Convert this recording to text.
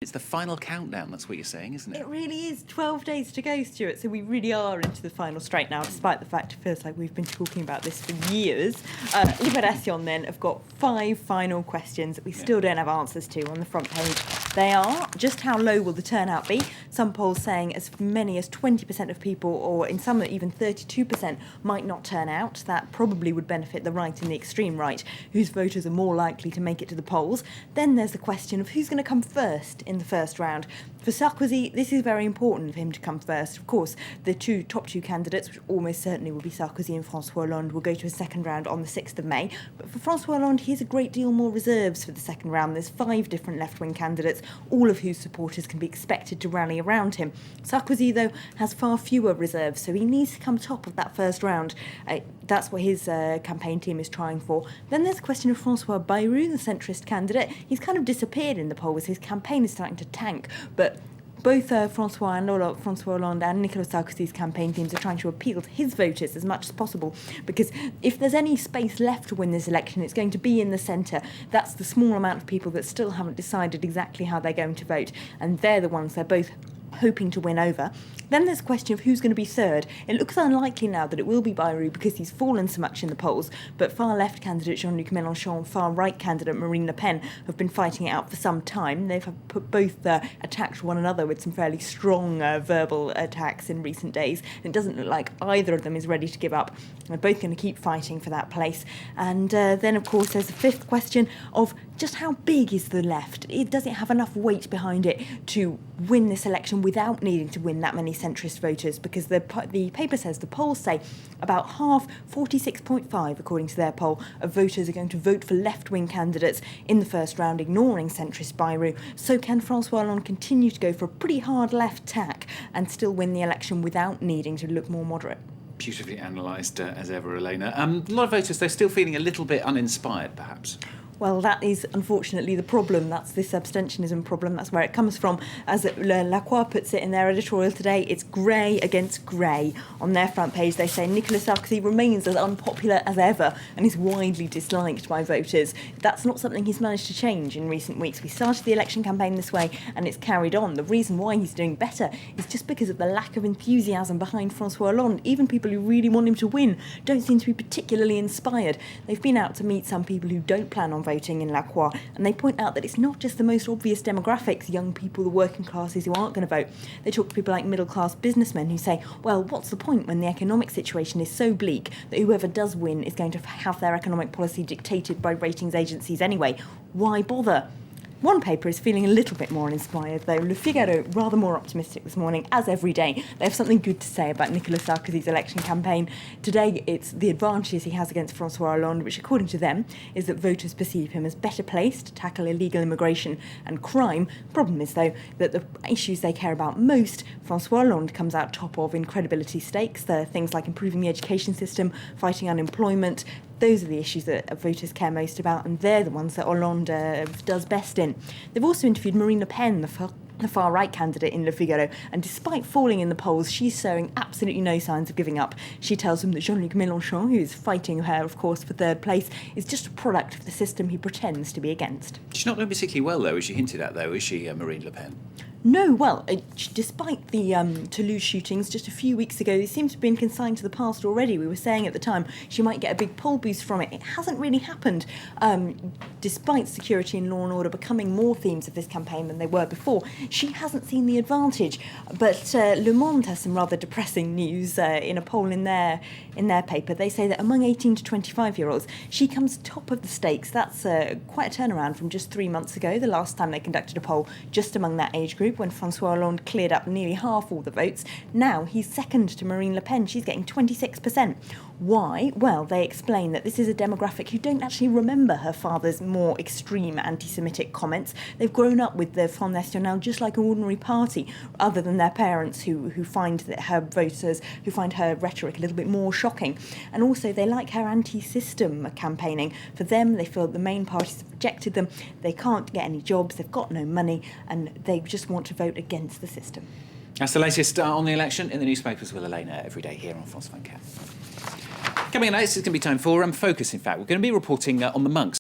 It's the final countdown, that's what you're saying, isn't it? It really is. 12 days to go, Stuart. So we really are into the final straight now, despite the fact it feels like we've been talking about this for years. Libération then have got 5 final questions that we still don't have answers to on the front page. They are, just how low will the turnout be? Some polls saying as many as 20% of people, or in some even 32%, might not turn out. That probably would benefit the right and the extreme right, whose voters are more likely to make it to the polls. Then there's the question of who's going to come first in the first round. For Sarkozy, this is very important for him to come first. Of course, the top two candidates, which almost certainly will be Sarkozy and François Hollande, will go to a second round on the 6th of May. But for François Hollande, he has a great deal more reserves for the second round. There's 5 different left-wing candidates, all of whose supporters can be expected to rally around him. Sarkozy, though, has far fewer reserves, so he needs to come top of that first round. That's what his campaign team is trying for. Then there's the question of François Bayrou, the centrist candidate. He's kind of disappeared in the polls. His campaign is starting to tank, but both François Hollande and Nicolas Sarkozy's campaign teams are trying to appeal to his voters as much as possible, because if there's any space left to win this election, it's going to be in the centre. That's the small amount of people that still haven't decided exactly how they're going to vote, and they're the ones they're both hoping to win over. Then there's a question of who's going to be third. It looks unlikely now that it will be Bayrou because he's fallen so much in the polls, but far-left candidate Jean-Luc Mélenchon and far-right candidate Marine Le Pen have been fighting it out for some time. They've both attacked one another with some fairly strong verbal attacks in recent days. It doesn't look like either of them is ready to give up. They're both going to keep fighting for that place. And then, of course, there's the 5th question of just how big is the left? Does it have enough weight behind it to win this election without needing to win that many centrist voters? Because the paper says, the polls say about half, 46.5 according to their poll, of voters are going to vote for left-wing candidates in the first round, ignoring centrist Bayrou. So can François Hollande continue to go for a pretty hard left tack and still win the election without needing to look more moderate? Beautifully analysed as ever, Elena. A lot of voters, they're still feeling a little bit uninspired, perhaps. Well, that is unfortunately the problem. That's this abstentionism problem. That's where it comes from. As La Croix puts it in their editorial today, it's grey against grey. On their front page, they say Nicolas Sarkozy remains as unpopular as ever and is widely disliked by voters. That's not something he's managed to change in recent weeks. We started the election campaign this way and it's carried on. The reason why he's doing better is just because of the lack of enthusiasm behind François Hollande. Even people who really want him to win don't seem to be particularly inspired. They've been out to meet some people who don't plan on voting in La Croix, and they point out that it's not just the most obvious demographics, young people, the working classes who aren't going to vote. They talk to people like middle-class businessmen who say, well, what's the point when the economic situation is so bleak that whoever does win is going to have their economic policy dictated by ratings agencies anyway? Why bother? One paper is feeling a little bit more inspired, though. Le Figaro, rather more optimistic this morning, as every day. They have something good to say about Nicolas Sarkozy's election campaign. Today, it's the advantages he has against François Hollande, which, according to them, is that voters perceive him as better placed to tackle illegal immigration and crime. Problem is, though, that the issues they care about most, François Hollande comes out top of in credibility stakes. There are things like improving the education system, fighting unemployment. Those are the issues that voters care most about, and they're the ones that Hollande does best in. They've also interviewed Marine Le Pen, the far-right candidate in Le Figaro, and despite falling in the polls, she's showing absolutely no signs of giving up. She tells them that Jean-Luc Mélenchon, who is fighting her, of course, for third place, is just a product of the system he pretends to be against. She's not doing particularly well, though, as she hinted at, though, is she, Marine Le Pen? No, well, despite the Toulouse shootings just a few weeks ago, they seem to have been consigned to the past already. We were saying at the time she might get a big poll boost from it. It hasn't really happened, despite security and law and order becoming more themes of this campaign than they were before. She hasn't seen the advantage. But Le Monde has some rather depressing news in a poll in their paper. They say that among 18 to 25-year-olds, she comes top of the stakes. That's quite a turnaround from just 3 months ago, the last time they conducted a poll just among that age group, when François Hollande cleared up nearly half all the votes. Now he's second to Marine Le Pen. She's getting 26%. Why? Well, they explain that this is a demographic who don't actually remember her father's more extreme anti-Semitic comments. They've grown up with the Front National just like an ordinary party, other than their parents who find that her voters, who find her rhetoric a little bit more shocking. And also they like her anti-system campaigning. For them, they feel that the main parties have rejected them, they can't get any jobs, they've got no money, and they just want to vote against the system. That's the latest on the election in the newspapers with Elena every day here on France 24. Coming up next, it's going to be time for Focus, in fact. We're going to be reporting on the monks.